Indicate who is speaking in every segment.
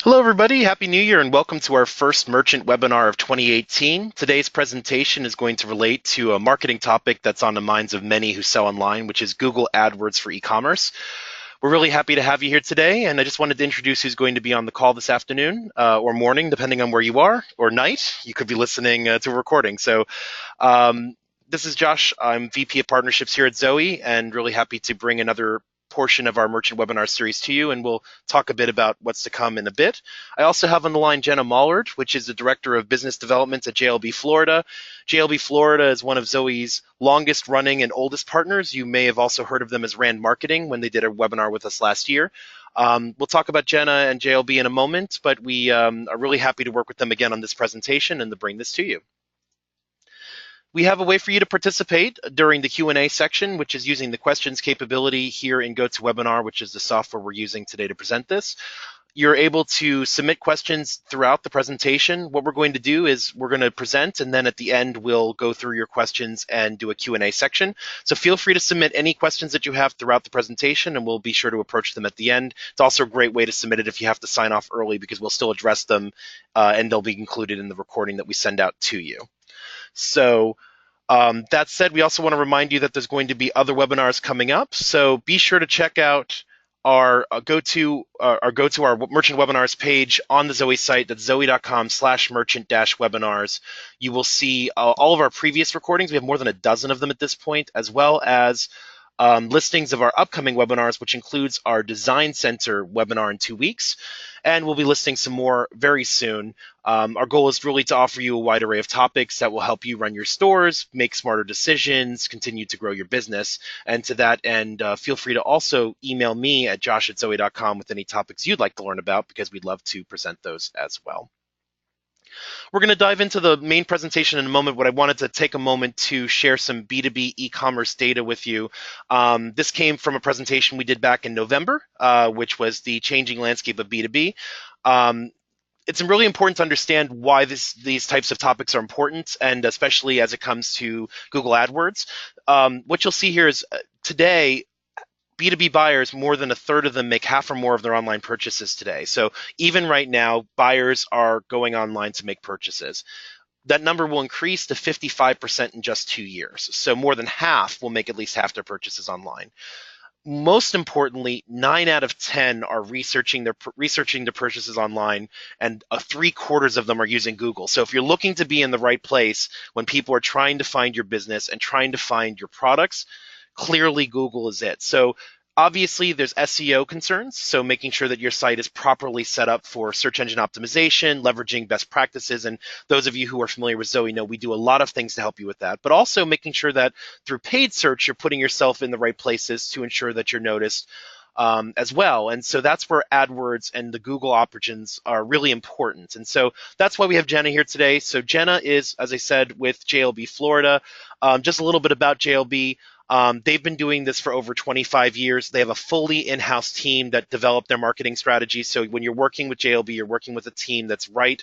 Speaker 1: Hello, everybody. Happy New Year and welcome to our first merchant webinar of 2018. Today's presentation is going to relate to a marketing topic that's on the minds of many who sell online, which is Google AdWords for e-commerce. We're really happy to have you here today, and I just wanted to introduce who's going to be on the call this afternoon or morning, depending on where you are, or night. You could be listening to a recording. Um, this is Josh. I'm VP of Partnerships here at Zoey, and really happy to bring another portion of our merchant webinar series to you, and we'll talk a bit about what's to come in a bit. I also have on the line Jenna Mollard, which is the Director of Business Development at JLB Florida. JLB Florida is one of Zoey's longest running and oldest partners. You may have also heard of them as Rand Marketing when they did a webinar with us last year. We'll talk about Jenna and JLB in a moment, but we are really happy to work with them again on this presentation and to bring this to you. We have a way for you to participate during the Q&A section, which is using the questions capability here in GoToWebinar, which is the software we're using today to present this. You're able to submit questions throughout the presentation. What we're going to do is we're going to present, and then at the end, we'll go through your questions and do a Q&A section. So feel free to submit any questions that you have throughout the presentation, and we'll be sure to approach them at the end. It's also a great way to submit it if you have to sign off early, because we'll still address them, and they'll be included in the recording that we send out to you. So that said, we also want to remind you that there's going to be other webinars coming up. So be sure to check out our go to our merchant webinars page on the Zoey site. That's zoey.com/merchant-webinars. You will see all of our previous recordings. We have more than a dozen of them at this point, as well as listings of our upcoming webinars, which includes our Design Center webinar in 2 weeks. And we'll be listing some more very soon. Our goal is really to offer you a wide array of topics that will help you run your stores, make smarter decisions, continue to grow your business. And to that end, feel free to also email me at josh@zoey.com with any topics you'd like to learn about, because we'd love to present those as well. We're going to dive into the main presentation in a moment, but I wanted to take a moment to share some B2B e-commerce data with you. This came from a presentation we did back in November, which was the changing landscape of B2B. It's really important to understand why these types of topics are important, and especially as it comes to Google AdWords. What you'll see here is today, B2B buyers, more than a third of them make half or more of their online purchases today. So even right now, buyers are going online to make purchases. That number will increase to 55% in just 2 years. So more than half will make at least half their purchases online. Most importantly, 9 out of 10 are researching their purchases online, and 3/4 of them are using Google. So if you're looking to be in the right place when people are trying to find your business and trying to find your products, clearly Google is it. So obviously there's SEO concerns, so making sure that your site is properly set up for search engine optimization, leveraging best practices, and those of you who are familiar with Zoey know we do a lot of things to help you with that, but also making sure that through paid search you're putting yourself in the right places to ensure that you're noticed as well. And so that's where AdWords and the Google operations are really important. And so that's why we have Jenna here today. So Jenna is, as I said, with JLB Florida. Just a little bit about JLB. They've been doing this for over 25 years. They have a fully in-house team that developed their marketing strategy. So when you're working with JLB, you're working with a team that's right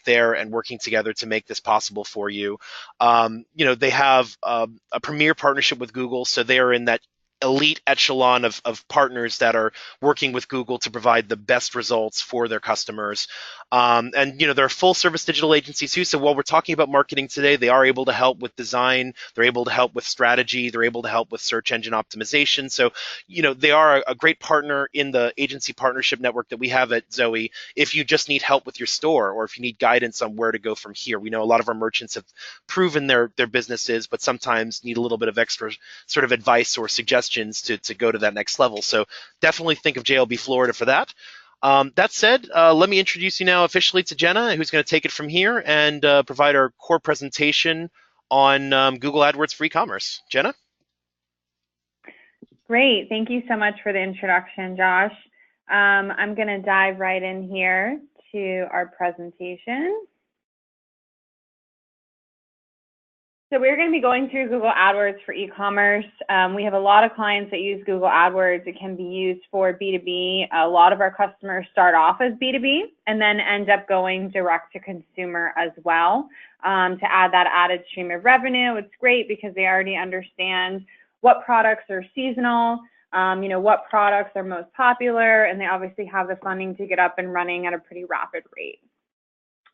Speaker 1: there and working together to make this possible for you. They have a premier partnership with Google, so they are in that elite echelon of partners that are working with Google to provide the best results for their customers. They're a full service digital agency too. So while we're talking about marketing today, they are able to help with design, they're able to help with strategy, they're able to help with search engine optimization. So, they are a great partner in the agency partnership network that we have at Zoey. If you just need help with your store, or if you need guidance on where to go from here, we know a lot of our merchants have proven their businesses, but sometimes need a little bit of extra sort of advice or suggestions to go to that next level. So definitely think of JLB Florida for that. That said, let me introduce you now officially to Jenna, who's going to take it from here and provide our core presentation on Google AdWords for e-commerce. Jenna?
Speaker 2: Great. Thank you so much for the introduction, Josh. I'm going to dive right in here to our presentation. So we're going to be going through Google AdWords for e-commerce. We have a lot of clients that use Google AdWords. It can be used for B2B. A lot of our customers start off as B2B and then end up going direct to consumer as well. To add that added stream of revenue, it's great because they already understand what products are seasonal, what products are most popular, and they obviously have the funding to get up and running at a pretty rapid rate.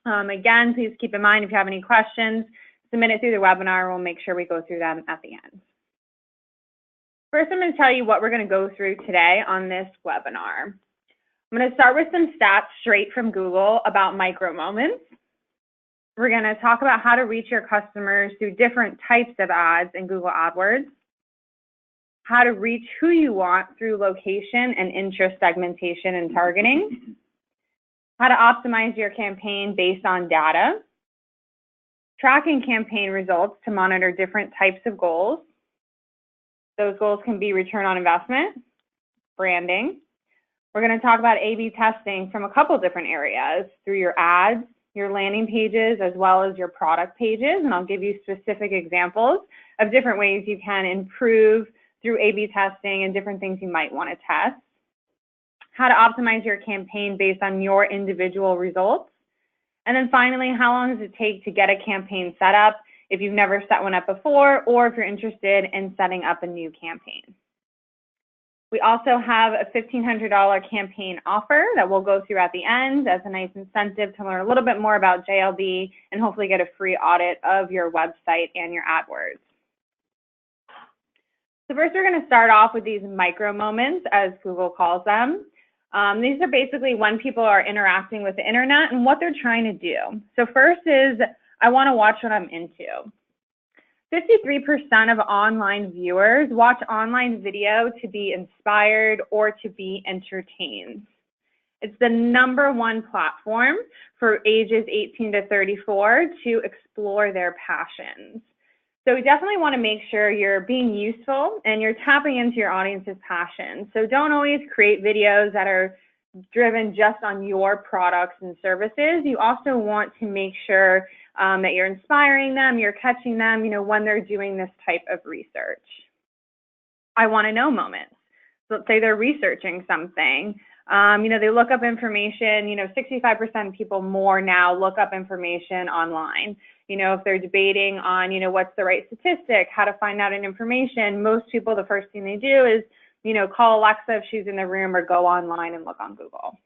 Speaker 2: Again, please keep in mind if you have any questions, submit it through the webinar. We'll make sure we go through them at the end. First, I'm going to tell you what we're going to go through today on this webinar. I'm going to start with some stats straight from Google about micro moments. We're going to talk about how to reach your customers through different types of ads in Google AdWords, how to reach who you want through location and interest segmentation and targeting, how to optimize your campaign based on data, tracking campaign results to monitor different types of goals. Those goals can be return on investment, branding. We're going to talk about A/B testing from a couple different areas through your ads, your landing pages, as well as your product pages. And I'll give you specific examples of different ways you can improve through A/B testing and different things you might want to test. How to optimize your campaign based on your individual results. And then finally, how long does it take to get a campaign set up if you've never set one up before, or if you're interested in setting up a new campaign. We also have a $1,500 campaign offer that we'll go through at the end as a nice incentive to learn a little bit more about JLB and hopefully get a free audit of your website and your AdWords. So first, we're going to start off with these micro moments, as Google calls them. These are basically when people are interacting with the internet and what they're trying to do. So first is, I want to watch what I'm into. 53% of online viewers watch online video to be inspired or to be entertained. It's the #1 platform for ages 18 to 34 to explore their passions. So we definitely want to make sure you're being useful and you're tapping into your audience's passion. So don't always create videos that are driven just on your products and services. You also want to make sure that you're inspiring them, you're catching them, when they're doing this type of research. I want to know moments. So let's say they're researching something. They look up information, 65% of people more now look up information online. If they're debating on, what's the right statistic, how to find out information, most people, the first thing they do is, call Alexa if she's in the room or go online and look on Google.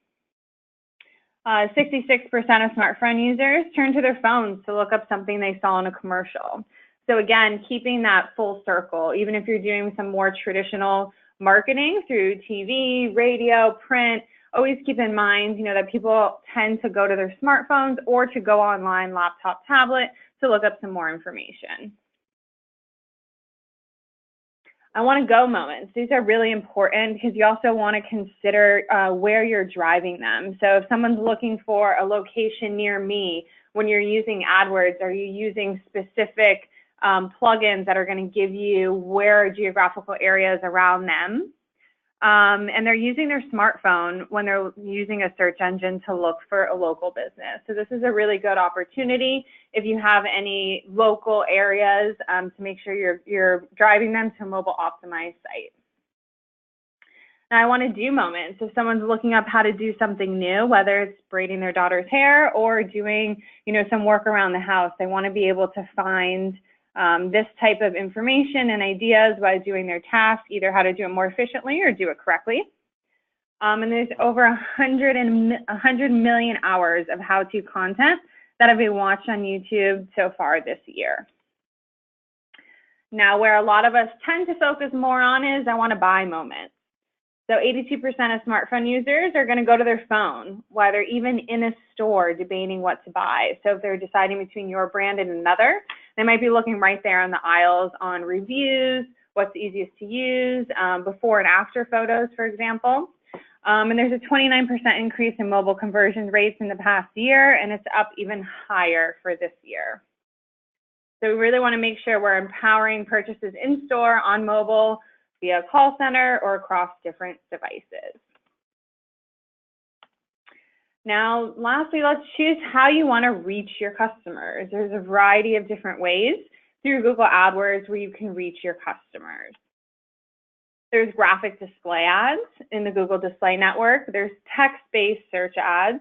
Speaker 2: 66% of smartphone users turn to their phones to look up something they saw in a commercial. So again, keeping that full circle, even if you're doing some more traditional marketing through TV, radio, print, always keep in mind, that people tend to go to their smartphones or to go online, laptop, tablet, to look up some more information. I want to go moments. These are really important because you also want to consider where you're driving them. So if someone's looking for a location near me, when you're using AdWords, are you using specific plugins that are going to give you where geographical areas around them? And they're using their smartphone when they're using a search engine to look for a local business. So this is a really good opportunity if you have any local areas to make sure you're driving them to a mobile optimized site. Now I want to do moments. If someone's looking up how to do something new, whether it's braiding their daughter's hair or doing, some work around the house, they want to be able to find this type of information and ideas by doing their task, either how to do it more efficiently or do it correctly. And there's over 100 million hours of how-to content that have been watched on YouTube so far this year. Now, where a lot of us tend to focus more on is I want to buy moments. So 82% of smartphone users are going to go to their phone while they're even in a store debating what to buy. So if they're deciding between your brand and another, they might be looking right there on the aisles on reviews, what's easiest to use, before and after photos, for example. And there's a 29% increase in mobile conversion rates in the past year, and it's up even higher for this year. So we really want to make sure we're empowering purchases in store, on mobile, via call center, or across different devices. Now, lastly, let's choose how you want to reach your customers. There's a variety of different ways through Google AdWords where you can reach your customers. There's graphic display ads in the Google Display Network. There's text-based search ads.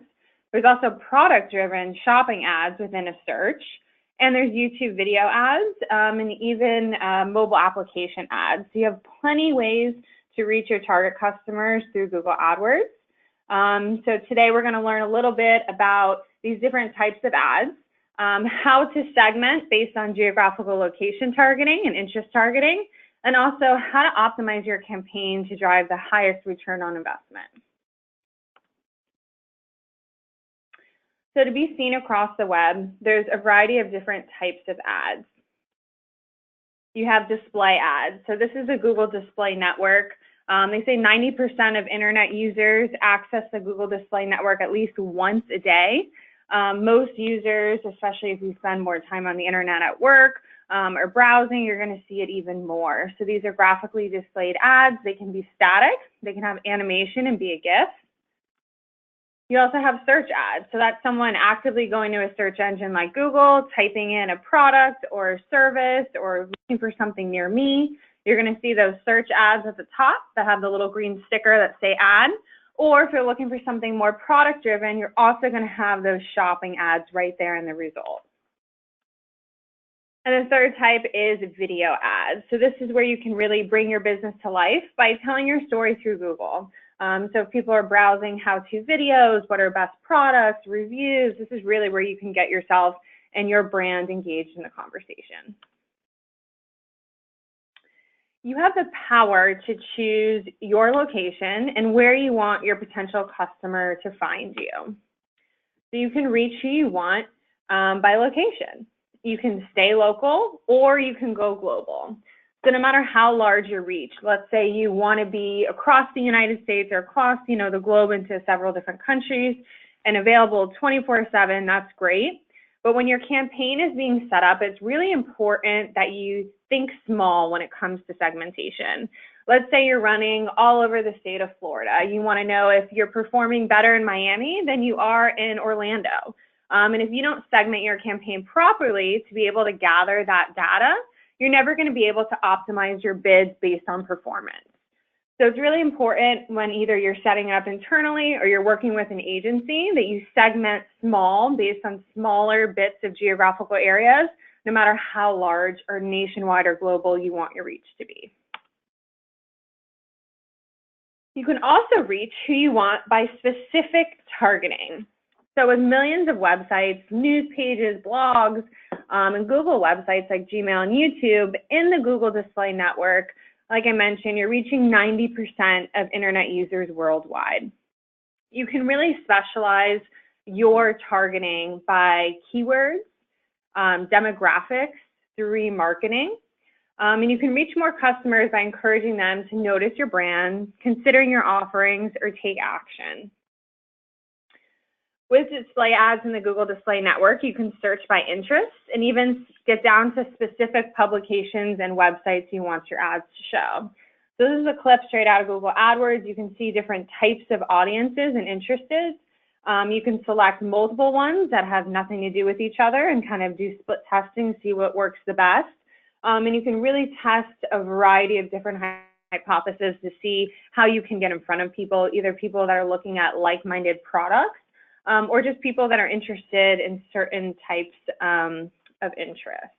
Speaker 2: There's also product-driven shopping ads within a search. And there's YouTube video ads and even mobile application ads. So you have plenty of ways to reach your target customers through Google AdWords. So today we're going to learn a little bit about these different types of ads, how to segment based on geographical location targeting and interest targeting, and also how to optimize your campaign to drive the highest return on investment. So to be seen across the web, there's a variety of different types of ads. You have display ads. So this is a Google Display Network. They say 90% of internet users access the Google Display Network at least once a day. Most users, especially if you spend more time on the internet at work or browsing, you're going to see it even more. So these are graphically displayed ads. They can be static. They can have animation and be a GIF. You also have search ads. So that's someone actively going to a search engine like Google, typing in a product or a service or looking for something near me. You're going to see those search ads at the top that have the little green sticker that say ad. Or if you're looking for something more product driven, you're also going to have those shopping ads right there in the result. And the third type is video ads. So this is where you can really bring your business to life by telling your story through Google. So if people are browsing how-to videos, what are best products, reviews, this is really where you can get yourself and your brand engaged in the conversation. You have the power to choose your location and where you want your potential customer to find you. So you can reach who you want by location. You can stay local or you can go global. So no matter how large your reach, let's say you want to be across the United States or across, the globe into several different countries and available 24/7, that's great. But when your campaign is being set up, it's really important that you think small when it comes to segmentation. Let's say you're running all over the state of Florida. You want to know if you're performing better in Miami than you are in Orlando. And if you don't segment your campaign properly to be able to gather that data, you're never going to be able to optimize your bids based on performance. So it's really important when either you're setting it up internally or you're working with an agency that you segment small based on smaller bits of geographical areas, no matter how large or nationwide or global you want your reach to be. You can also reach who you want by specific targeting. So with millions of websites, news pages, blogs, and Google websites like Gmail and YouTube in the Google Display Network, like I mentioned, you're reaching 90% of internet users worldwide. You can really specialize your targeting by keywords, demographics, through remarketing, and you can reach more customers by encouraging them to notice your brand, considering your offerings, or take action. With display ads in the Google Display Network, you can search by interests and even get down to specific publications and websites you want your ads to show. So this is a clip straight out of Google AdWords. You can see different types of audiences and interests. You can select multiple ones that have nothing to do with each other and kind of do split testing, see what works the best. And you can really test a variety of different hypotheses to see how you can get in front of people, either people that are looking at like-minded products, or just people that are interested in certain types of interest.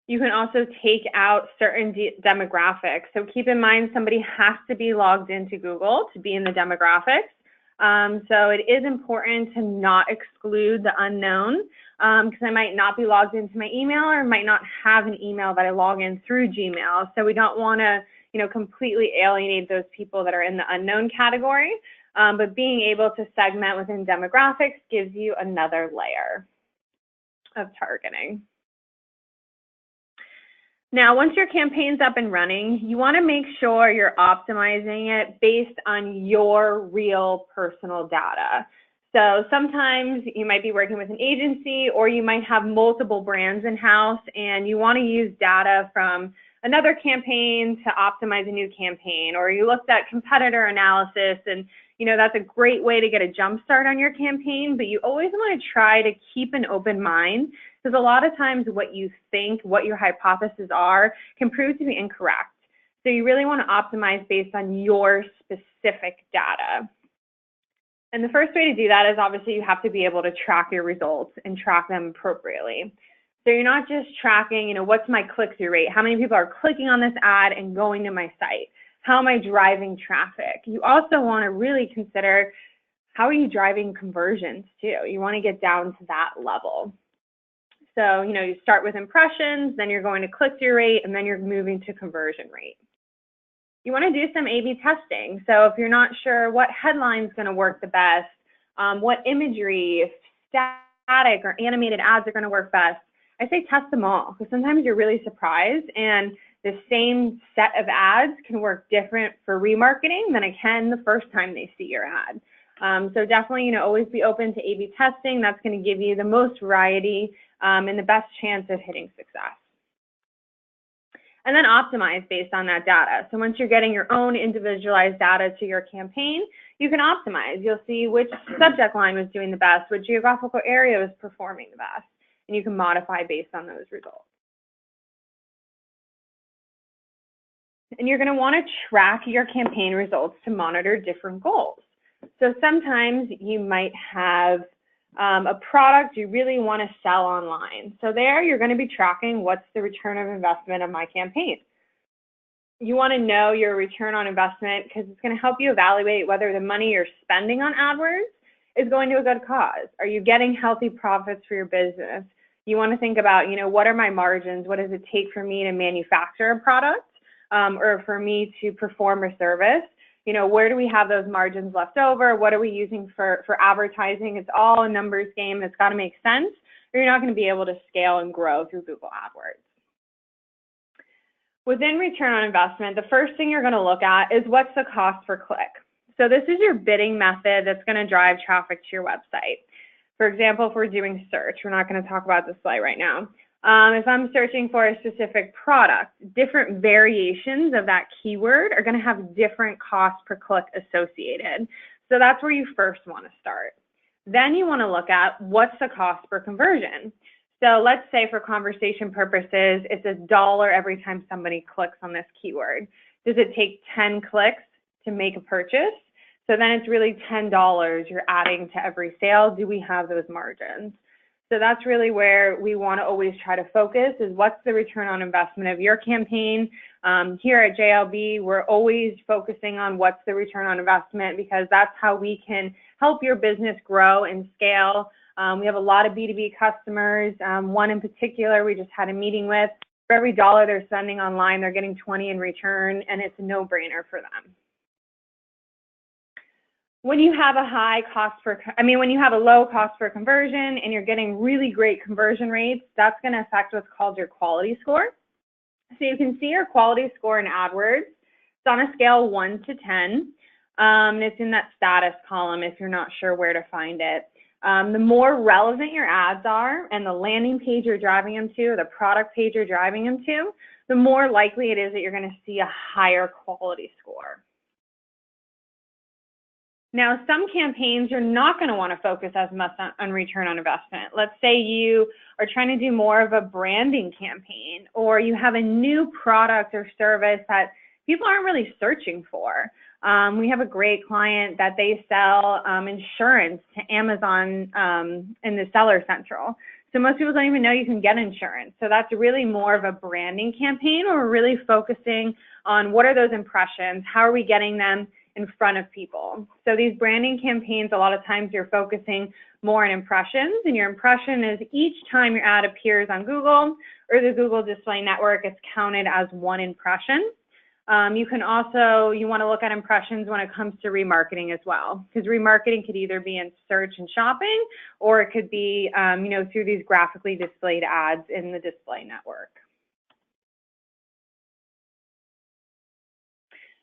Speaker 2: You can also take out certain demographics. So keep in mind, somebody has to be logged into Google to be in the demographics. So it is important to not exclude the unknown, because I might not be logged into my email or might not have an email that I log in through Gmail. So we don't want to, completely alienate those people that are in the unknown category. But being able to segment within demographics gives you another layer of targeting. Now, once your campaign's up and running, you want to make sure you're optimizing it based on your real personal data. So sometimes you might be working with an agency or you might have multiple brands in-house and you want to use data from another campaign to optimize a new campaign, or you looked at competitor analysis and that's a great way to get a jump start on your campaign, but you always want to try to keep an open mind, because a lot of times what you think, what your hypotheses are, can prove to be incorrect. So you really want to optimize based on your specific data. And the first way to do that is obviously you have to be able to track your results and track them appropriately. So you're not just tracking, what's my click-through rate? How many people are clicking on this ad and going to my site? How am I driving traffic? You also want to really consider, how are you driving conversions too? You want to get down to that level. So, you start with impressions, then you're going to click-through rate, and then you're moving to conversion rate. You want to do some A/B testing. So if you're not sure what headline's going to work the best, what imagery, if static or animated ads are going to work best, I say test them all, because sometimes you're really surprised, and the same set of ads can work different for remarketing than it can the first time they see your ad. So definitely, always be open to A/B testing. That's going to give you the most variety and the best chance of hitting success. And then optimize based on that data. So once you're getting your own individualized data to your campaign, you can optimize. You'll see which subject line was doing the best, which geographical area was performing the best, and you can modify based on those results. And you're going to want to track your campaign results to monitor different goals. So sometimes you might have a product you really want to sell online. So there you're going to be tracking what's the return of investment of my campaign. You want to know your return on investment because it's going to help you evaluate whether the money you're spending on AdWords is going to a good cause. Are you getting healthy profits for your business? You want to think about, what are my margins? What does it take for me to manufacture a product or for me to perform a service? Where do we have those margins left over? What are we using for advertising? It's all a numbers game. It's got to make sense, or you're not going to be able to scale and grow through Google AdWords. Within return on investment, the first thing you're going to look at is what's the cost per click. So this is your bidding method that's going to drive traffic to your website. For example, if we're doing search, we're not going to talk about display right now. If I'm searching for a specific product, different variations of that keyword are going to have different cost per click associated. So that's where you first want to start. Then you want to look at what's the cost per conversion. So let's say for conversation purposes, it's $1 every time somebody clicks on this keyword. Does it take 10 clicks to make a purchase? So then it's really $10 you're adding to every sale. Do we have those margins? So that's really where we want to always try to focus, is what's the return on investment of your campaign. Here at JLB, we're always focusing on what's the return on investment, because that's how we can help your business grow and scale. We have a lot of B2B customers. One in particular we just had a meeting with. For every $1 they're spending online, they're getting 20 in return, and it's a no-brainer for them. When you have a when you have a low cost per conversion and you're getting really great conversion rates, that's going to affect what's called your quality score. So you can see your quality score in AdWords. It's on a scale 1 to 10. And it's in that status column if you're not sure where to find it. The more relevant your ads are and the landing page you're driving them to, the product page you're driving them to, the more likely it is that you're going to see a higher quality score. Now, some campaigns you're not going to want to focus as much on return on investment. Let's say you are trying to do more of a branding campaign, or you have a new product or service that people aren't really searching for. We have a great client that they sell insurance to Amazon in the Seller Central. So most people don't even know you can get insurance. So that's really more of a branding campaign where we're really focusing on what are those impressions, how are we getting them in front of people. So these branding campaigns, a lot of times you're focusing more on impressions, and your impression is each time your ad appears on Google or the Google Display Network, it's counted as one impression. You want to look at impressions when it comes to remarketing as well, because remarketing could either be in search and shopping, or it could be through these graphically displayed ads in the display network.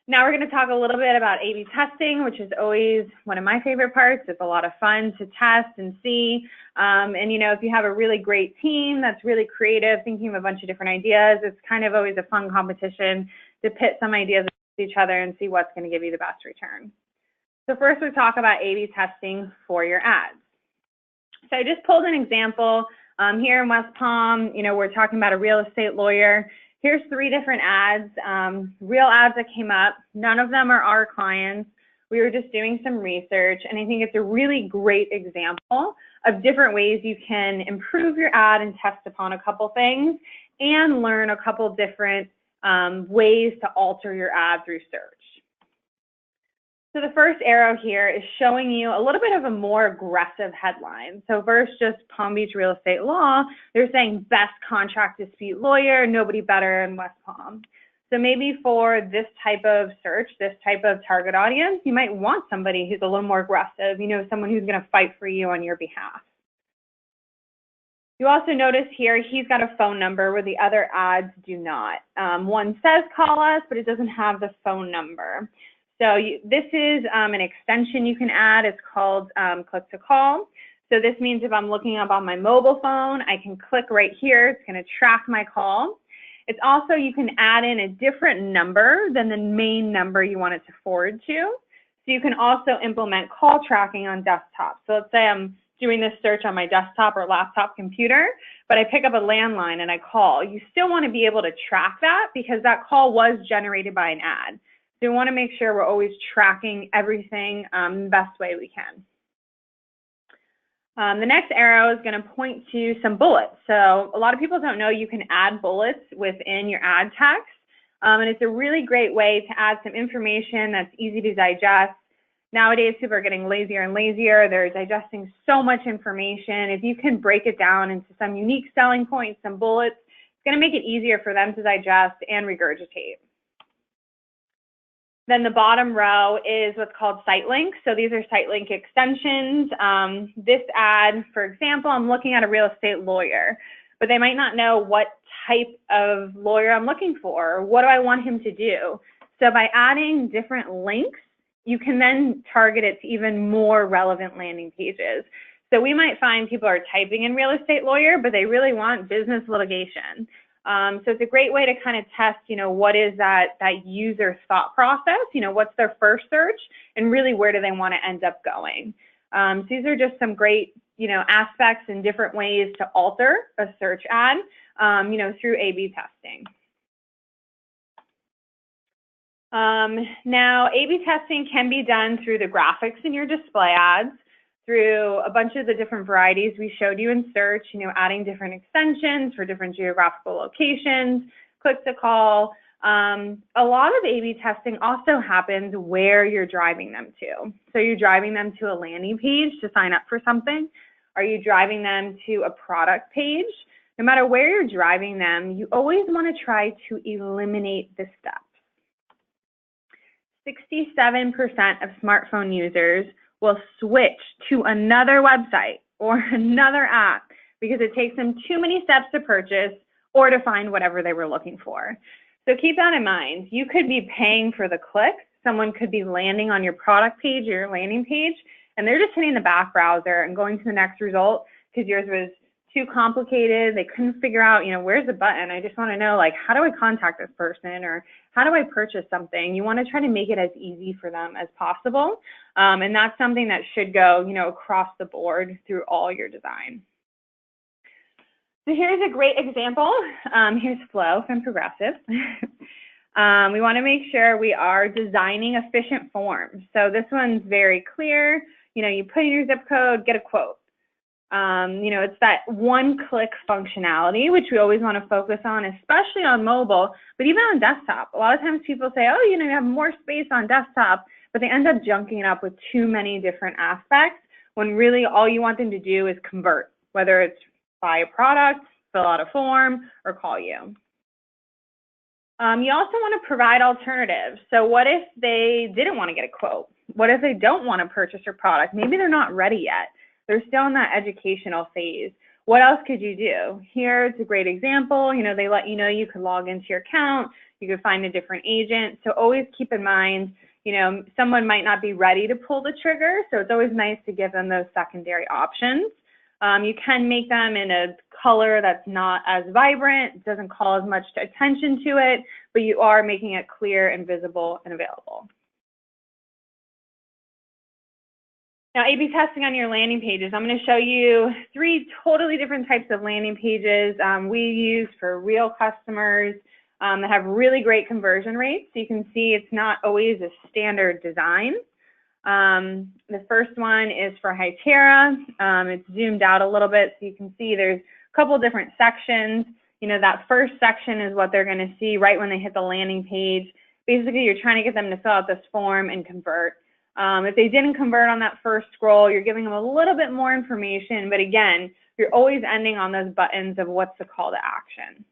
Speaker 2: Now we're going to talk a little bit about A/B testing, which is always one of my favorite parts. It's a lot of fun to test and see. If you have a really great team that's really creative, thinking of a bunch of different ideas, it's kind of always a fun competition to pit some ideas against each other and see what's going to give you the best return. So first we talk about A/B testing for your ads. So I just pulled an example here in West Palm. We're talking about a real estate lawyer. Here's 3 different ads, real ads that came up. None of them are our clients. We were just doing some research, and I think it's a really great example of different ways you can improve your ad and test upon a couple things and learn a couple different ways to alter your ad through search. So the first arrow here is showing you a little bit of a more aggressive headline. So versus just Palm Beach real estate law, they're saying best contract dispute lawyer, nobody better in West Palm. So maybe for this type of search, this type of target audience, you might want somebody who's a little more aggressive, someone who's going to fight for you on your behalf. You also notice here he's got a phone number where the other ads do not. One says call us, but it doesn't have the phone number. So this is an extension you can add. It's called click to call. So this means if I'm looking up on my mobile phone, I can click right here. It's going to track my call. It's also, you can add in a different number than the main number you want it to forward to. So you can also implement call tracking on desktop. So let's say I'm doing this search on my desktop or laptop computer, but I pick up a landline and I call. You still want to be able to track that because that call was generated by an ad. So we want to make sure we're always tracking everything the best way we can. The next arrow is going to point to some bullets. So a lot of people don't know you can add bullets within your ad text. And it's a really great way to add some information that's easy to digest. Nowadays, people are getting lazier and lazier. They're digesting so much information. If you can break it down into some unique selling points, some bullets, it's going to make it easier for them to digest and regurgitate. Then the bottom row is what's called site links. So these are site link extensions. This ad, for example, I'm looking at a real estate lawyer, but they might not know what type of lawyer I'm looking for. What do I want him to do? So by adding different links, you can then target it to even more relevant landing pages. So we might find people are typing in real estate lawyer, but they really want business litigation. So it's a great way to kind of test, what is that user thought process, what's their first search, and really where do they want to end up going. So these are just some great, aspects and different ways to alter a search ad, through A/B testing. Now, A/B testing can be done through the graphics in your display ads, through a bunch of the different varieties we showed you in search, adding different extensions for different geographical locations, click to call. A lot of A/B testing also happens where you're driving them to. So you're driving them to a landing page to sign up for something. Are you driving them to a product page? No matter where you're driving them, you always want to try to eliminate the steps. 67% of smartphone users will switch to another website or another app because it takes them too many steps to purchase or to find whatever they were looking for. So keep that in mind. You could be paying for the click. Someone could be landing on your product page or your landing page, and they're just hitting the back browser and going to the next result because yours was too complicated. They couldn't figure out, where's the button? I just want to know, how do I contact this person, or how do I purchase something? You want to try to make it as easy for them as possible. And that's something that should go, across the board through all your design. So here's a great example. Here's Flo from Progressive. We want to make sure we are designing efficient forms. So this one's very clear. You put in your zip code, get a quote. It's that one-click functionality, which we always want to focus on, especially on mobile, but even on desktop. A lot of times people say, oh, you have more space on desktop, but they end up junking it up with too many different aspects when really all you want them to do is convert, whether it's buy a product, fill out a form, or call you. You also want to provide alternatives. So what if they didn't want to get a quote? What if they don't want to purchase your product? Maybe they're not ready yet. They're still in that educational phase. What else could you do? Here's a great example. They let you know you could log into your account. You could find a different agent. So always keep in mind, someone might not be ready to pull the trigger. So it's always nice to give them those secondary options. You can make them in a color that's not as vibrant, doesn't call as much attention to it, but you are making it clear and visible and available. Now, A/B testing on your landing pages. I'm going to show you 3 totally different types of landing pages we use for real customers that have really great conversion rates. So you can see it's not always a standard design. The first one is for Hytera. It's zoomed out a little bit so you can see there's a couple different sections. You know, that first section is what they're going to see right when they hit the landing page. Basically, you're trying to get them to fill out this form and convert. If they didn't convert on that first scroll, you're giving them a little bit more information, but again, you're always ending on those buttons of what's the call to action.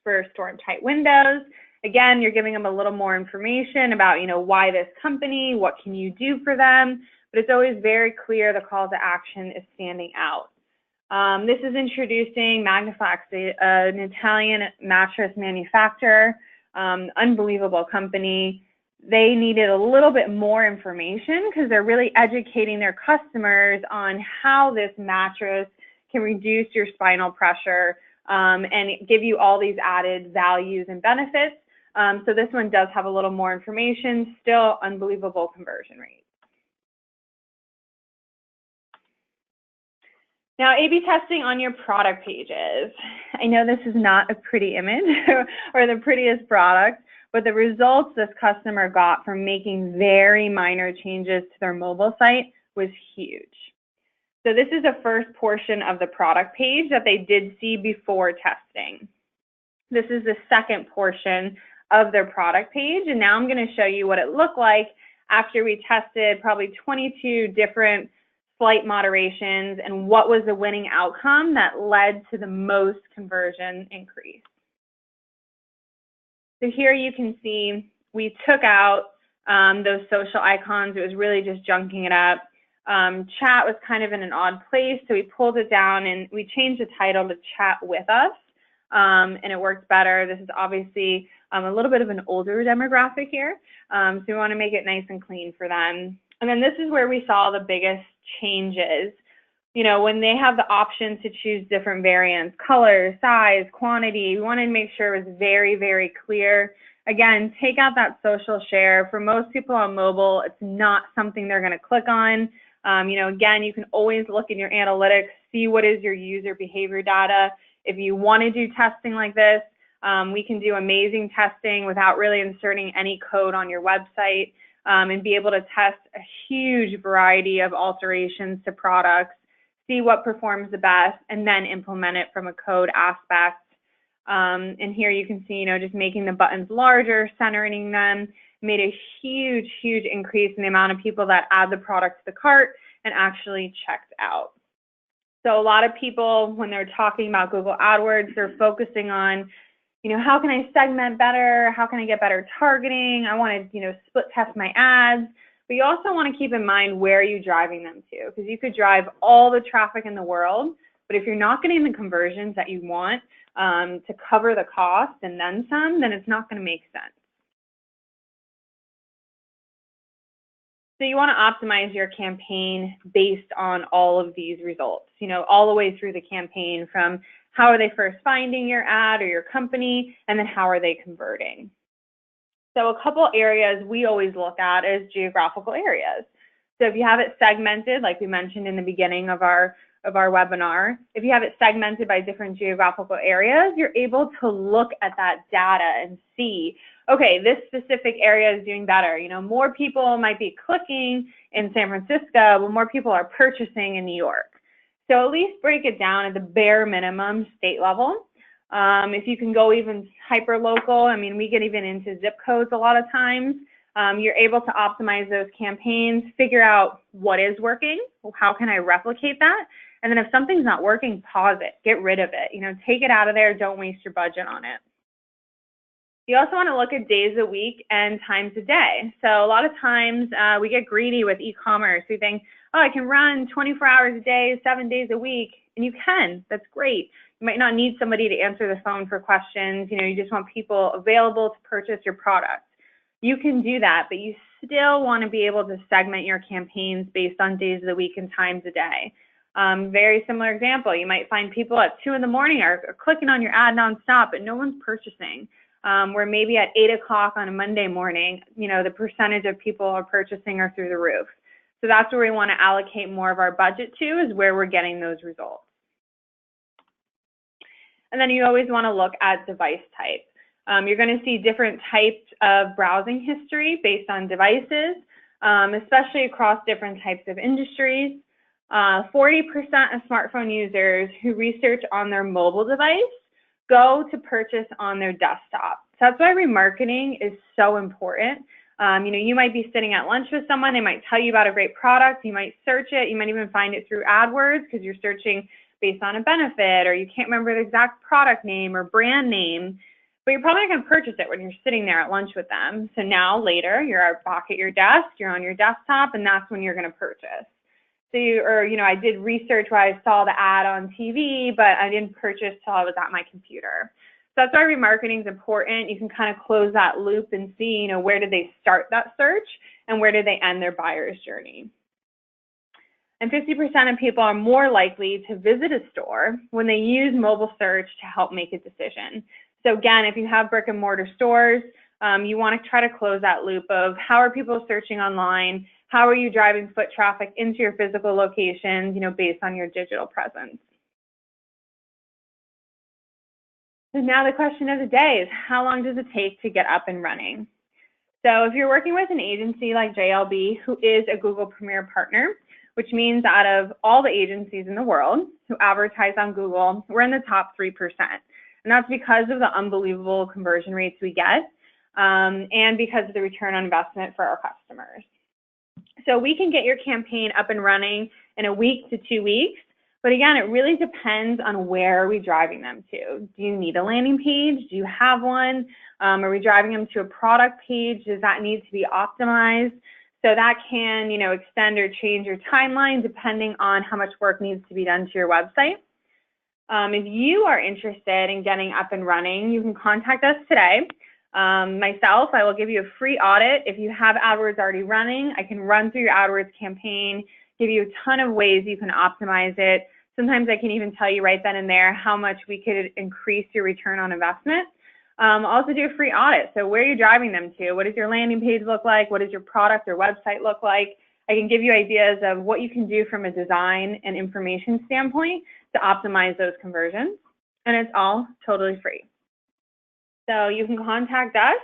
Speaker 2: For stored tight windows, again, you're giving them a little more information about, you know, why this company, what can you do for them, but it's always very clear the call to action is standing out. This is introducing Magniflex, an Italian mattress manufacturer, unbelievable company. They needed a little bit more information because they're really educating their customers on how this mattress can reduce your spinal pressure and give you all these added values and benefits. So this one does have a little more information, still unbelievable conversion rate. Now, A/B testing on your product pages. I know this is not a pretty image or the prettiest product, but the results this customer got from making very minor changes to their mobile site was huge. So this is the first portion of the product page that they did see before testing. This is the second portion of their product page, and now I'm going to show you what it looked like after we tested probably 22 different slight moderations and what was the winning outcome that led to the most conversion increase. So here you can see we took out those social icons. It was really just junking it up. Chat was kind of in an odd place, so we pulled it down and we changed the title to Chat With Us, and it worked better. This is obviously a little bit of an older demographic here, so we want to make it nice and clean for them. And then this is where we saw the biggest changes. You know, when they have the option to choose different variants, color, size, quantity, we wanted to make sure it was very, very clear. Again, take out that social share. For most people on mobile, it's not something they're going to click on. You know, again, you can always look in your analytics, see what is your user behavior data. If you want to do testing like this, we can do amazing testing without really inserting any code on your website, and be able to test a huge variety of alterations to products, see what performs the best, and then implement it from a code aspect. And here you can see, you know, just making the buttons larger, centering them, made a huge, huge increase in the amount of people that add the product to the cart and actually checked out. So a lot of people, when they're talking about Google AdWords, they're focusing on, you know, how can I segment better? How can I get better targeting? I want to, you know, split test my ads. But you also want to keep in mind where are you driving them to, because you could drive all the traffic in the world, but if you're not getting the conversions that you want to cover the cost and then some, then it's not going to make sense. So you want to optimize your campaign based on all of these results, you know, all the way through the campaign, from how are they first finding your ad or your company, and then how are they converting. So a couple areas we always look at is geographical areas. So if you have it segmented, like we mentioned in the beginning of our webinar, if you have it segmented by different geographical areas, you're able to look at that data and see, okay, this specific area is doing better. You know, more people might be clicking in San Francisco, but more people are purchasing in New York. So at least break it down at the bare minimum state level. If you can go even hyper local, I mean, we get even into zip codes a lot of times. You're able to optimize those campaigns, figure out what is working, how can I replicate that, and then if something's not working, pause it, get rid of it. You know, take it out of there, don't waste your budget on it. You also want to look at days a week and times a day. So a lot of times we get greedy with e-commerce. We think, oh, I can run 24 hours a day, 7 days a week, and you can. That's great. You might not need somebody to answer the phone for questions. You know, you just want people available to purchase your product. You can do that, but you still want to be able to segment your campaigns based on days of the week and times a day. Very similar example, you might find people at 2 in the morning are clicking on your ad nonstop, but no one's purchasing. Where maybe at 8 o'clock on a Monday morning, you know, the percentage of people are purchasing are through the roof. So that's where we want to allocate more of our budget to, is where we're getting those results. And then you always want to look at device type. You're going to see different types of browsing history based on devices. especially across different types of industries. 40% of smartphone users who research on their mobile device go to purchase on their desktop. So that's why remarketing is so important. You might be sitting at lunch with someone, they might tell you about a great product, you might search it, you might even find it through AdWords because you're searching based on a benefit, or you can't remember the exact product name or brand name, but you're probably not going to purchase it when you're sitting there at lunch with them. So now later, you're back at your desk, you're on your desktop, and that's when you're going to purchase. So I did research where I saw the ad on TV, but I didn't purchase till I was at my computer. So that's why remarketing is important. You can kind of close that loop and see, where did they start that search and where did they end their buyer's journey. And 50% of people are more likely to visit a store when they use mobile search to help make a decision. So again, if you have brick and mortar stores, you want to try to close that loop of how are people searching online, how are you driving foot traffic into your physical locations, based on your digital presence. So now the question of the day is, how long does it take to get up and running? So if you're working with an agency like JLB, who is a Google Premier Partner, which means out of all the agencies in the world who advertise on Google, we're in the top 3%. And that's because of the unbelievable conversion rates we get, and because of the return on investment for our customers. So we can get your campaign up and running in a week to 2 weeks. But again, it really depends on where are we driving them to. Do you need a landing page? Do you have one? Are we driving them to a product page? Does that need to be optimized? So that can, extend or change your timeline depending on how much work needs to be done to your website. If you are interested in getting up and running, you can contact us today. Myself, I will give you a free audit. If you have AdWords already running, I can run through your AdWords campaign, give you a ton of ways you can optimize it. Sometimes I can even tell you right then and there how much we could increase your return on investment. Also do a free audit. So where are you driving them to? What does your landing page look like? What does your product or website look like? I can give you ideas of what you can do from a design and information standpoint to optimize those conversions. And it's all totally free. So you can contact us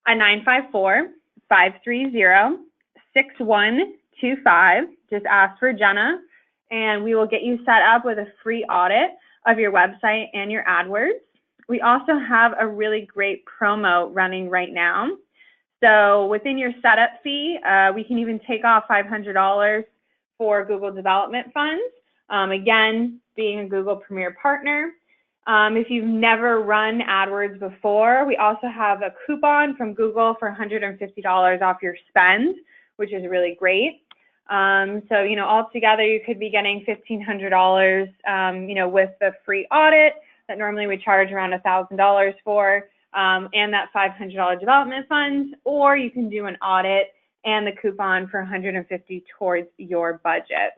Speaker 2: at 954-530-6125. Just ask for Jenna, and we will get you set up with a free audit of your website and your AdWords. We also have a really great promo running right now. So within your setup fee, we can even take off $500 for Google Development Funds. Again, being a Google Premier Partner. If you've never run AdWords before, we also have a coupon from Google for $150 off your spend, which is really great. So, altogether you could be getting $1,500, with the free audit that normally we charge around $1,000 for, and that $500 development funds, or you can do an audit and the coupon for $150 towards your budget.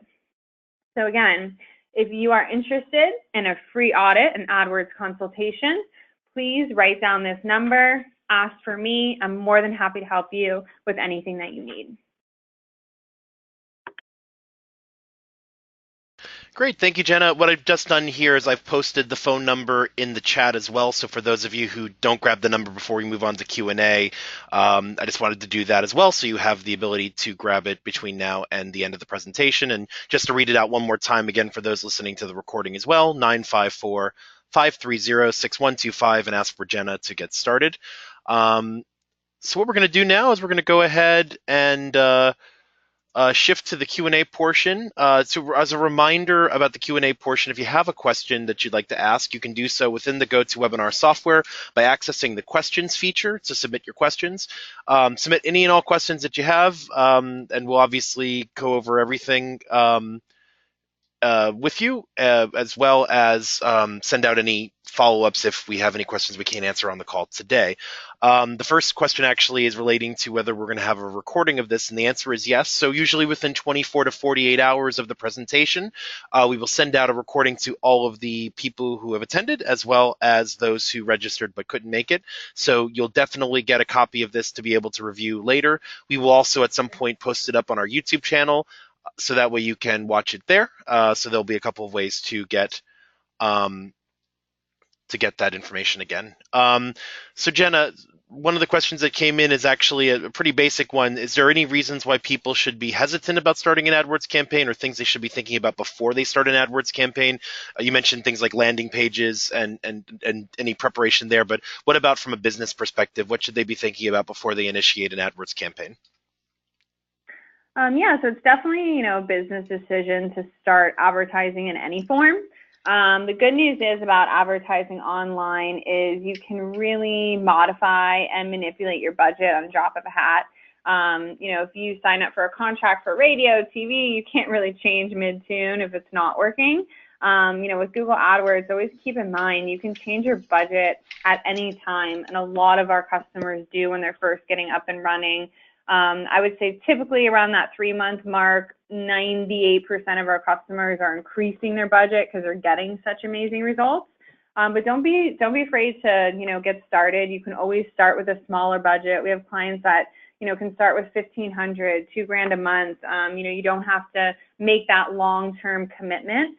Speaker 2: So again, if you are interested in a free audit and AdWords consultation, please write down this number, ask for me. I'm more than happy to help you with anything that you need.
Speaker 1: Great, thank you, Jenna. What I've just done here is I've posted the phone number in the chat as well. So for those of you who don't grab the number before we move on to Q&A, I just wanted to do that as well, so you have the ability to grab it between now and the end of the presentation. And just to read it out one more time again for those listening to the recording as well, 954-530-6125, and ask for Jenna to get started. So what we're going to do now is we're going to go ahead and shift to the Q&A portion. So as a reminder about the Q&A portion, if you have a question that you'd like to ask, you can do so within the GoToWebinar software by accessing the questions feature to submit your questions. Submit any and all questions that you have, and we'll obviously go over everything with you, as well as send out any follow-ups if we have any questions we can't answer on the call today. The first question actually is relating to whether we're going to have a recording of this, and the answer is yes. So usually within 24 to 48 hours of the presentation, we will send out a recording to all of the people who have attended, as well as those who registered but couldn't make it. So you'll definitely get a copy of this to be able to review later. We will also at some point post it up on our YouTube channel, so that way you can watch it there. So there'll be a couple of ways to get that information again. So Jenna, one of the questions that came in is actually a pretty basic one. Is there any reasons why people should be hesitant about starting an AdWords campaign, or things they should be thinking about before they start an AdWords campaign? You mentioned things like landing pages and any preparation there, but what about from a business perspective? What should they be thinking about before they initiate an AdWords campaign?
Speaker 2: Yeah, so it's definitely, a business decision to start advertising in any form. The good news is about advertising online is you can really modify and manipulate your budget on the drop of a hat. If you sign up for a contract for radio, TV, you can't really change mid-tune if it's not working. With Google AdWords, always keep in mind you can change your budget at any time, and a lot of our customers do when they're first getting up and running. I would say typically around that 3-month mark, 98% of our customers are increasing their budget because they're getting such amazing results. But don't be afraid to, get started. You can always start with a smaller budget. We have clients that, can start with $1,500, $2,000 a month. You don't have to make that long-term commitment.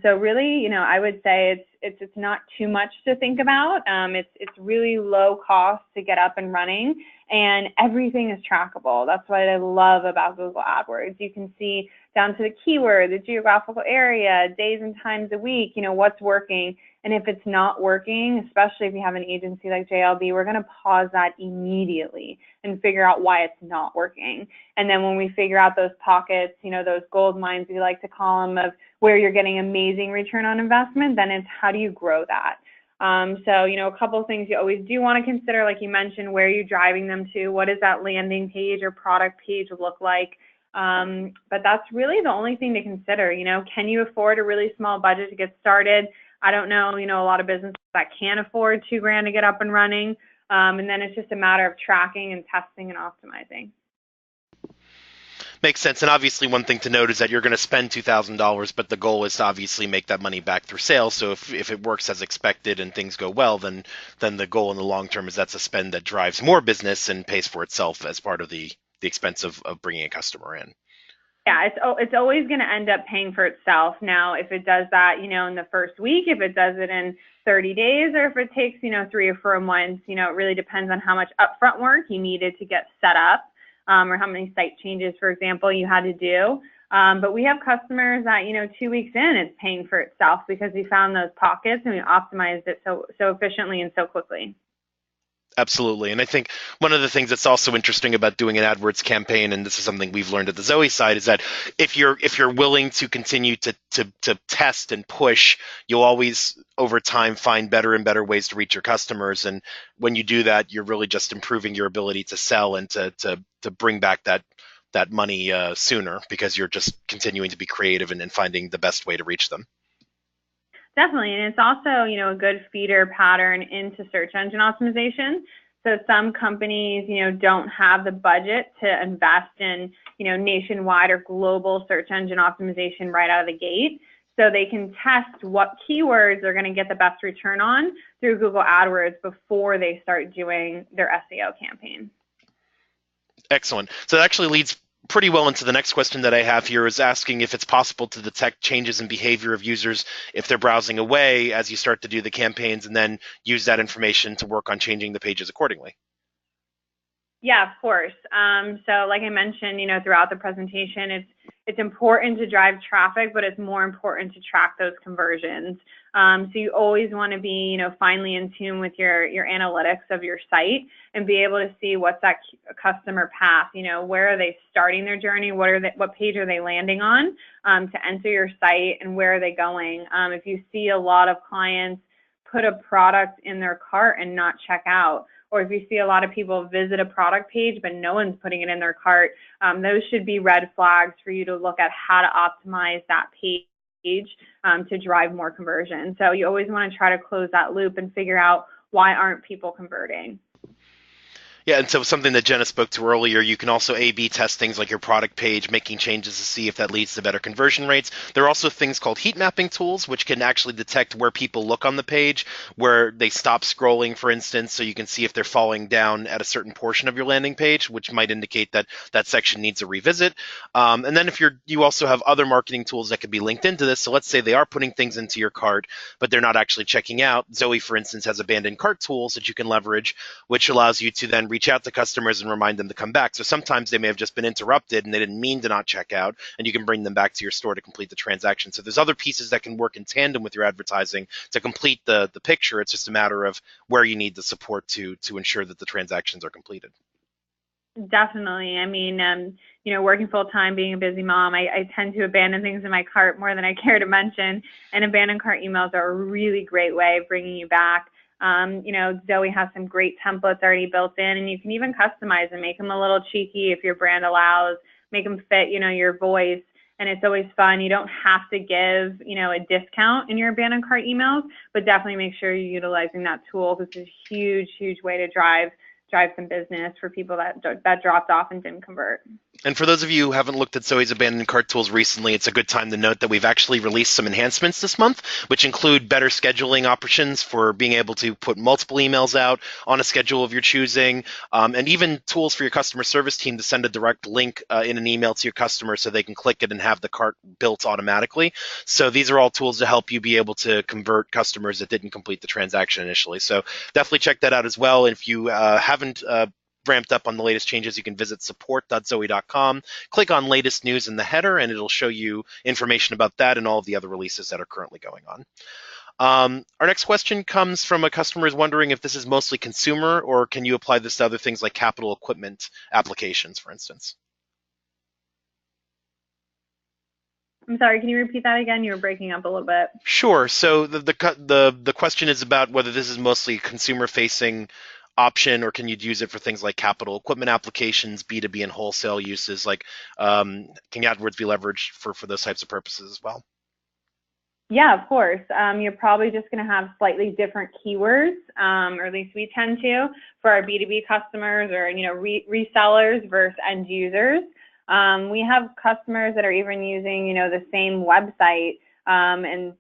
Speaker 2: So really, I would say it's not too much to think about. It's really low cost to get up and running, and everything is trackable. That's what I love about Google AdWords. You can see down to the keyword, the geographical area, days and times a week, what's working. And if it's not working, especially if you have an agency like JLB, we're going to pause that immediately and figure out why it's not working. And then when we figure out those pockets, those gold mines, we like to call them, of where you're getting amazing return on investment, then it's how do you grow that? So, a couple of things you always do want to consider, like you mentioned, where you're driving them to, what does that landing page or product page look like? But that's really the only thing to consider. Can you afford a really small budget to get started? I don't know, a lot of businesses that can't afford $2,000 to get up and running. And then it's just a matter of tracking and testing and optimizing.
Speaker 1: Makes sense. And obviously, one thing to note is that you're going to spend $2,000, but the goal is to obviously make that money back through sales. So if it works as expected and things go well, then the goal in the long term is that's a spend that drives more business and pays for itself as part of the expense of bringing a customer in.
Speaker 2: Yeah, it's always going to end up paying for itself. Now, if it does that, in the first week, if it does it in 30 days, or if it takes, 3 or 4 months, it really depends on how much upfront work you needed to get set up, or how many site changes, for example, you had to do. But we have customers that, 2 weeks in, it's paying for itself because we found those pockets and we optimized it so efficiently and so quickly.
Speaker 1: Absolutely. And I think one of the things that's also interesting about doing an AdWords campaign, and this is something we've learned at the Zoey side, is that if you're willing to continue to test and push, you'll always over time find better and better ways to reach your customers. And when you do that, you're really just improving your ability to sell and to bring back that money sooner, because you're just continuing to be creative and finding the best way to reach them.
Speaker 2: Definitely, and it's also, a good feeder pattern into search engine optimization. So some companies, don't have the budget to invest in, nationwide or global search engine optimization right out of the gate. So they can test what keywords they're going to get the best return on through Google AdWords before they start doing their SEO campaign.
Speaker 1: Excellent. So that actually leads pretty well into the next question that I have here, is asking if it's possible to detect changes in behavior of users if they're browsing away as you start to do the campaigns, and then use that information to work on changing the pages accordingly.
Speaker 2: Yeah, of course. So like I mentioned, throughout the presentation, it's important to drive traffic, but it's more important to track those conversions. So you always want to be, finely in tune with your analytics of your site and be able to see what's that customer path. Where are they starting their journey? What page are they landing on to enter your site, and where are they going? If you see a lot of clients put a product in their cart and not check out, or if you see a lot of people visit a product page but no one's putting it in their cart, those should be red flags for you to look at how to optimize that page to drive more conversion. So you always want to try to close that loop and figure out, why aren't people converting?
Speaker 1: Yeah, and so something that Jenna spoke to earlier, you can also A/B test things like your product page, making changes to see if that leads to better conversion rates. There are also things called heat mapping tools, which can actually detect where people look on the page, where they stop scrolling, for instance, so you can see if they're falling down at a certain portion of your landing page, which might indicate that that section needs a revisit. And then if you also have other marketing tools that could be linked into this. So let's say they are putting things into your cart, but they're not actually checking out. Zoey, for instance, has abandoned cart tools that you can leverage, which allows you to then reach out to customers and remind them to come back. So sometimes they may have just been interrupted and they didn't mean to not check out, and you can bring them back to your store to complete the transaction. So there's other pieces that can work in tandem with your advertising to complete the picture. It's just a matter of where you need the support to ensure that the transactions are completed.
Speaker 2: Definitely. I mean, working full time, being a busy mom, I tend to abandon things in my cart more than I care to mention. And abandoned cart emails are a really great way of bringing you back. Zoey has some great templates already built in, and you can even customize and make them a little cheeky if your brand allows, make them fit, your voice. And it's always fun. You don't have to give, a discount in your abandoned cart emails, but definitely make sure you're utilizing that tool because it's a huge, huge way to drive some business for people that dropped off and didn't convert.
Speaker 1: And for those of you who haven't looked at Zoe's abandoned cart tools recently, it's a good time to note that we've actually released some enhancements this month, which include better scheduling options for being able to put multiple emails out on a schedule of your choosing, and even tools for your customer service team to send a direct link in an email to your customer so they can click it and have the cart built automatically. So these are all tools to help you be able to convert customers that didn't complete the transaction initially. So definitely check that out as well. If you haven't ramped up on the latest changes, you can visit support.zoey.com, click on latest news in the header, and it'll show you information about that and all of the other releases that are currently going on. Our next question comes from a customer who's wondering if this is mostly consumer or can you apply this to other things like capital equipment applications, for instance?
Speaker 2: I'm sorry, can you repeat that again? You were breaking up a little bit.
Speaker 1: Sure. So the question is about whether this is mostly consumer facing option or can you use it for things like capital equipment applications, B2B and wholesale uses, like can AdWords be leveraged for those types of purposes as well?
Speaker 2: Yeah, of course. You're probably just going to have slightly different keywords, or at least we tend to, for our B2B customers or resellers versus end users. We have customers that are even using the same website, and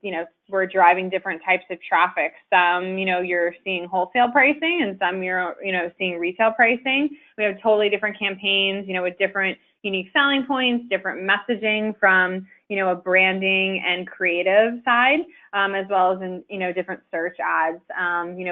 Speaker 2: we're driving different types of traffic. Some you're seeing wholesale pricing, and some you're seeing retail pricing. We have totally different campaigns, with different unique selling points, different messaging from a branding and creative side, as well as in different search ads.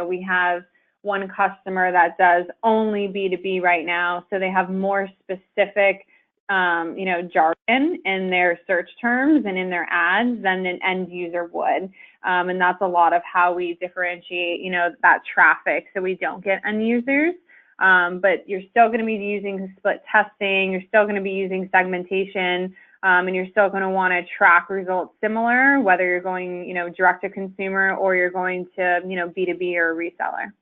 Speaker 2: We have one customer that does only B2B right now, so they have more specific jargon in their search terms and in their ads than an end user would. And that's a lot of how we differentiate, that traffic so we don't get end users. But you're still going to be using split testing, you're still going to be using segmentation, and you're still going to want to track results similar, whether you're going, direct to consumer or you're going to, B2B or reseller.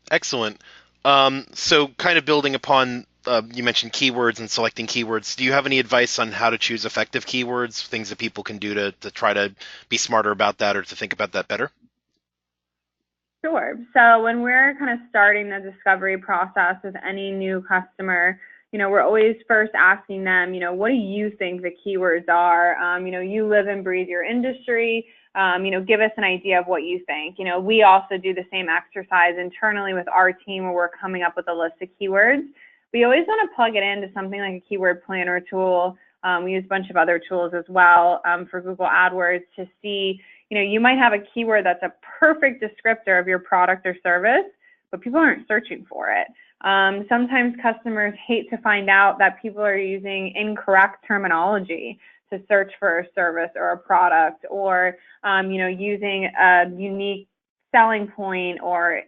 Speaker 1: Excellent. So kind of building upon you mentioned keywords and selecting keywords. Do you have any advice on how to choose effective keywords, things that people can do to try to be smarter about that or to think about that better?
Speaker 2: Sure. So when we're kind of starting the discovery process with any new customer, we're always first asking them, what do you think the keywords are? You live and breathe your industry. Give us an idea of what you think. We also do the same exercise internally with our team where we're coming up with a list of keywords. We always want to plug it into something like a keyword planner tool. We use a bunch of other tools as well for Google AdWords to see, you might have a keyword that's a perfect descriptor of your product or service, but people aren't searching for it. Sometimes customers hate to find out that people are using incorrect terminology to search for a service or a product, or using a unique selling point or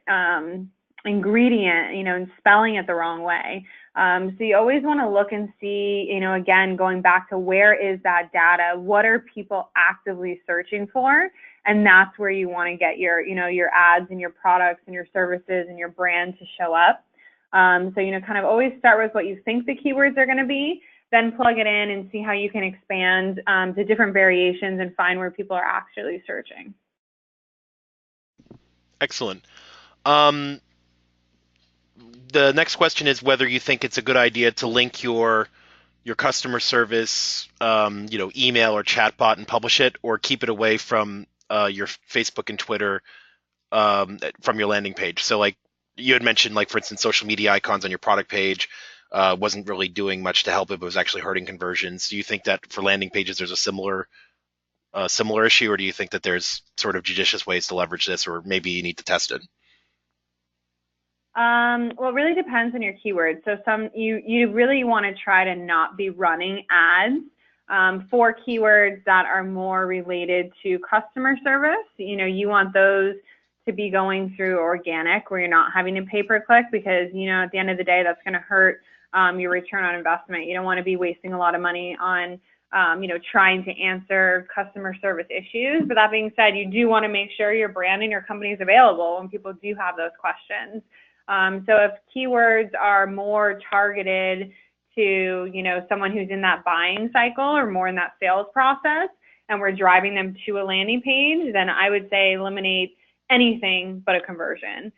Speaker 2: ingredient, and spelling it the wrong way. So you always want to look and see, again, going back to where is that data? What are people actively searching for? And that's where you want to get your ads and your products and your services and your brand to show up. So, kind of always start with what you think the keywords are going to be, then plug it in and see how you can expand to different variations and find where people are actually searching.
Speaker 1: Excellent. the next question is whether you think it's a good idea to link your customer service, email or chatbot and publish it, or keep it away from your Facebook and Twitter from your landing page. So, like you had mentioned, like for instance, social media icons on your product page wasn't really doing much to help it, but was actually hurting conversions. Do you think that for landing pages there's a similar issue, or do you think that there's sort of judicious ways to leverage this, or maybe you need to test it?
Speaker 2: Well, it really depends on your keywords. So you really want to try to not be running ads for keywords that are more related to customer service. You want those to be going through organic, where you're not having to pay per click, because at the end of the day, that's going to hurt your return on investment. You don't want to be wasting a lot of money on trying to answer customer service issues. But that being said, you do want to make sure your brand and your company is available when people do have those questions. So if keywords are more targeted to, someone who's in that buying cycle or more in that sales process, and we're driving them to a landing page, then I would say eliminate anything but a conversion.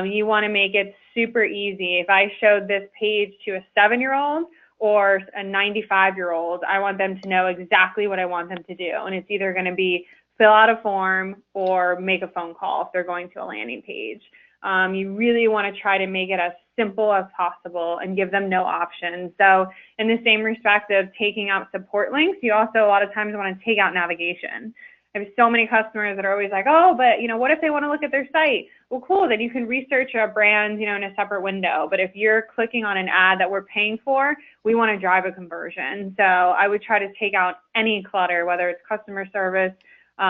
Speaker 2: You want to make it super easy. If I showed this page to a 7-year-old or a 95-year-old, I want them to know exactly what I want them to do. And it's either going to be fill out a form or make a phone call if they're going to a landing page. You really want to try to make it as simple as possible and give them no options. So in the same respect of taking out support links, you also a lot of times want to take out navigation. I have so many customers that are always like, oh, but what if they want to look at their site? Well, cool, then you can research a brand, in a separate window. But if you're clicking on an ad that we're paying for, we want to drive a conversion. So I would try to take out any clutter, whether it's customer service,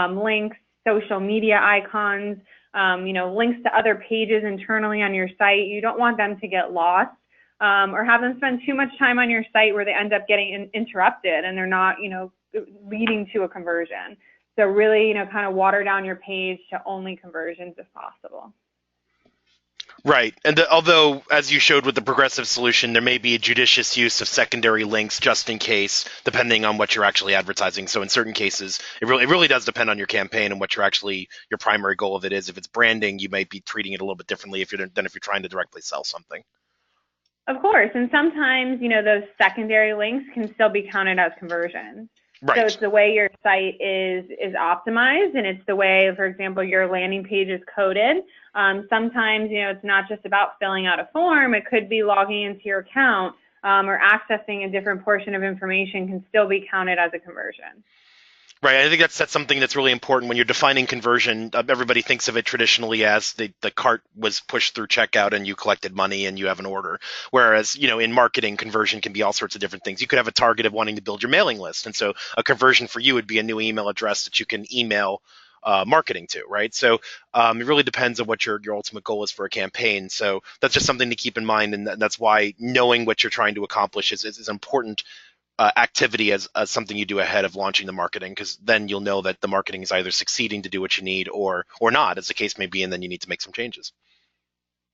Speaker 2: links, social media icons, links to other pages internally on your site. You don't want them to get lost or have them spend too much time on your site where they end up getting interrupted and they're not, leading to a conversion. So really, kind of water down your page to only conversions if possible.
Speaker 1: Right. And although, as you showed with the progressive solution, there may be a judicious use of secondary links just in case, depending on what you're actually advertising. So in certain cases, it really does depend on your campaign and what your primary goal of it is. If it's branding, you might be treating it a little bit differently than if you're trying to directly sell something.
Speaker 2: Of course. And sometimes, those secondary links can still be counted as conversions. Right. So it's the way your site is optimized, and it's the way, for example, your landing page is coded. Sometimes, it's not just about filling out a form. It could be logging into your account or accessing a different portion of information can still be counted as a conversion.
Speaker 1: Right. I think that's something that's really important when you're defining conversion. Everybody thinks of it traditionally as the cart was pushed through checkout and you collected money and you have an order. Whereas, in marketing, conversion can be all sorts of different things. You could have a target of wanting to build your mailing list. And so a conversion for you would be a new email address that you can email marketing to, right? So it really depends on what your ultimate goal is for a campaign. So that's just something to keep in mind. And that's why knowing what you're trying to accomplish is important activity as something you do ahead of launching the marketing, because then you'll know that the marketing is either succeeding to do what you need or not, as the case may be, and then you need to make some changes.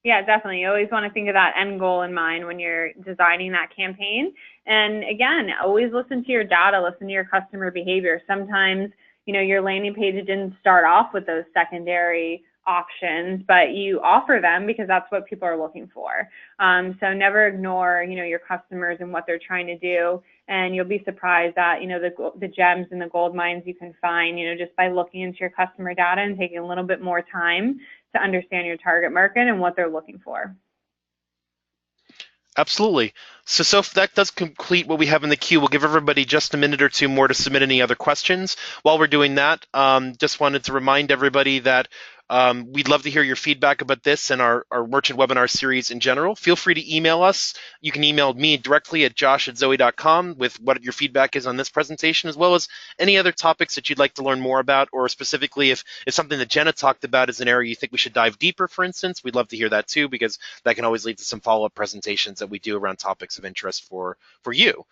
Speaker 2: Yeah, definitely. You always want to think of that end goal in mind when you're designing that campaign. And again, always listen to your data, listen to your customer behavior. Sometimes, your landing page didn't start off with those secondary options, but you offer them because that's what people are looking for. So never ignore, your customers and what they're trying to do. And you'll be surprised at, the gems and the gold mines you can find, just by looking into your customer data and taking a little bit more time to understand your target market and what they're looking for.
Speaker 1: Absolutely. So that does complete what we have in the queue. We'll give everybody just a minute or two more to submit any other questions. While we're doing that, just wanted to remind everybody that we'd love to hear your feedback about this and our merchant webinar series in general. Feel free to email us. You can email me directly at josh@zoey.com with what your feedback is on this presentation, as well as any other topics that you'd like to learn more about, or specifically if something that Jenna talked about is an area you think we should dive deeper, for instance, we'd love to hear that too, because that can always lead to some follow-up presentations that we do around topics of interest for you.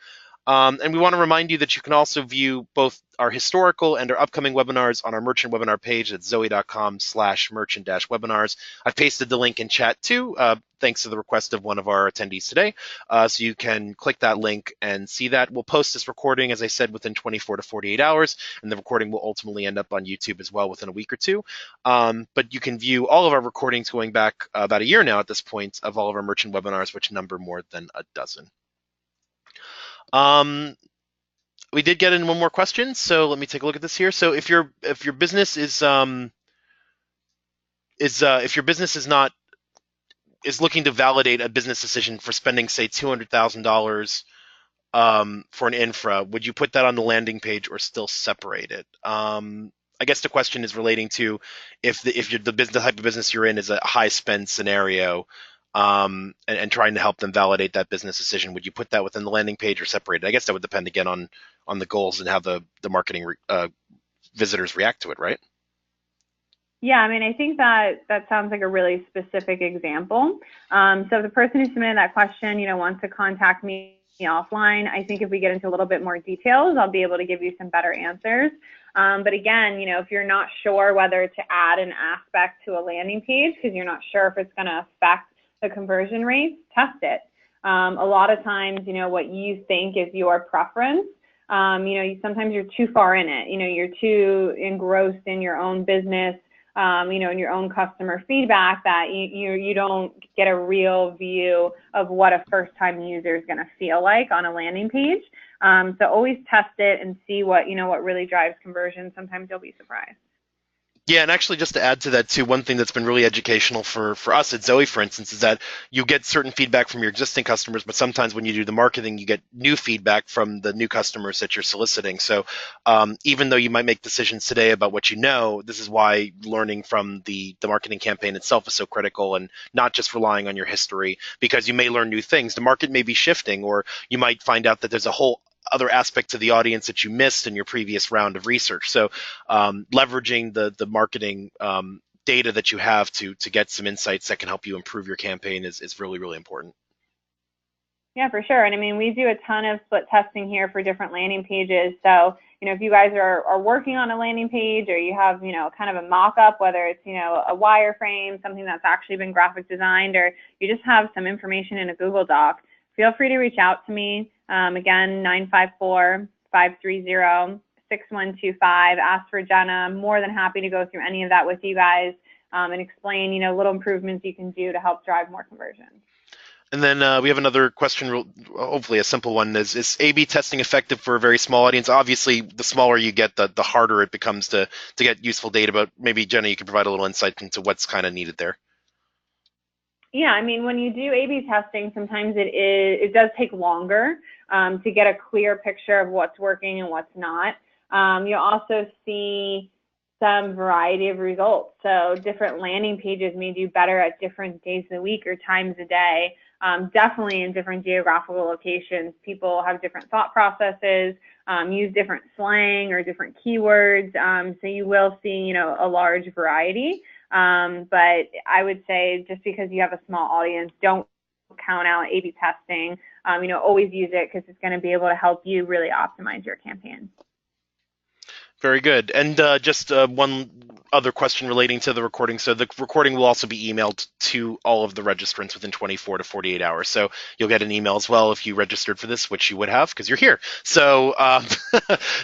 Speaker 1: And we want to remind you that you can also view both our historical and our upcoming webinars on our merchant webinar page at zoey.com/merchant-webinars. I've pasted the link in chat too, thanks to the request of one of our attendees today. So you can click that link and see that. We'll post this recording, as I said, within 24 to 48 hours, and the recording will ultimately end up on YouTube as well within a week or two. But you can view all of our recordings going back about a year now at this point of all of our merchant webinars, which number more than a dozen. We did get in one more question, so let me take a look at this here. So if your business is looking to validate a business decision for spending, say, $200,000 for an infra, would you put that on the landing page or still separate it? I guess the question is relating to if the business type of business you're in is a high spend scenario, and trying to help them validate that business decision. Would you put that within the landing page or separate it? I guess that would depend again on the goals and how the marketing visitors react to it, right?
Speaker 2: Yeah, I mean, I think that sounds like a really specific example. So if the person who submitted that question, wants to contact me offline, I think if we get into a little bit more details, I'll be able to give you some better answers. But again, if you're not sure whether to add an aspect to a landing page because you're not sure if it's going to affect the conversion rates, test it. A lot of times, what you think is your preference, sometimes you're too far in it. You're too engrossed in your own business, in your own customer feedback that you don't get a real view of what a first-time user is going to feel like on a landing page. So always test it and see what really drives conversion. Sometimes you'll be surprised.
Speaker 1: Yeah, and actually just to add to that too, one thing that's been really educational for us at Zoey, for instance, is that you get certain feedback from your existing customers, but sometimes when you do the marketing, you get new feedback from the new customers that you're soliciting. So even though you might make decisions today about what you know, this is why learning from the marketing campaign itself is so critical, and not just relying on your history, because you may learn new things. The market may be shifting, or you might find out that there's a whole other aspects of the audience that you missed in your previous round of research. So leveraging the marketing data that you have to get some insights that can help you improve your campaign is really, really important.
Speaker 2: Yeah, for sure. And I mean, we do a ton of split testing here for different landing pages. So, if you guys are working on a landing page, or you have, kind of a mock-up, whether it's, a wireframe, something that's actually been graphic designed, or you just have some information in a Google Doc, feel free to reach out to me. Again, 954-530-6125. Ask for Jenna. I'm more than happy to go through any of that with you guys and explain, little improvements you can do to help drive more conversion.
Speaker 1: And then we have another question, hopefully a simple one. Is A/B testing effective for a very small audience? Obviously, the smaller you get, the harder it becomes to get useful data. But maybe, Jenna, you can provide a little insight into what's kind of needed there.
Speaker 2: Yeah, I mean, when you do A/B testing, sometimes it does take longer to get a clear picture of what's working and what's not. You'll also see some variety of results. So different landing pages may do better at different days of the week or times a day. Definitely in different geographical locations, people have different thought processes, use different slang or different keywords. So you will see, a large variety. But I would say just because you have a small audience, don't count out A/B testing. Always use it because it's going to be able to help you really optimize your campaign.
Speaker 1: Very good. And just one other question relating to the recording. So the recording will also be emailed to all of the registrants within 24 to 48 hours. So you'll get an email as well if you registered for this, which you would have because you're here. So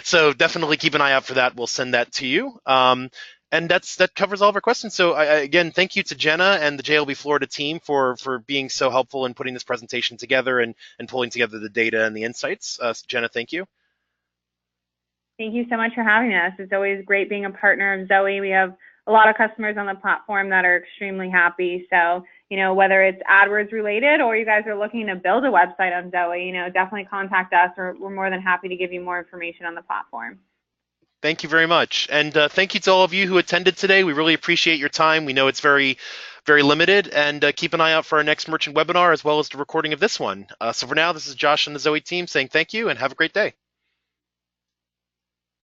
Speaker 1: so definitely keep an eye out for that. We'll send that to you. And that covers all of our questions. So again, thank you to Jenna and the JLB Florida team for being so helpful in putting this presentation together and pulling together the data and the insights. Jenna, thank you.
Speaker 2: Thank you so much for having us. It's always great being a partner of Zoey. We have a lot of customers on the platform that are extremely happy. So, whether it's AdWords related or you guys are looking to build a website on Zoey, definitely contact us. We're more than happy to give you more information on the platform.
Speaker 1: Thank you very much. And thank you to all of you who attended today. We really appreciate your time. We know it's very, very limited. And keep an eye out for our next merchant webinar as well as the recording of this one. So for now, this is Josh and the Zoey team saying thank you and have a great day.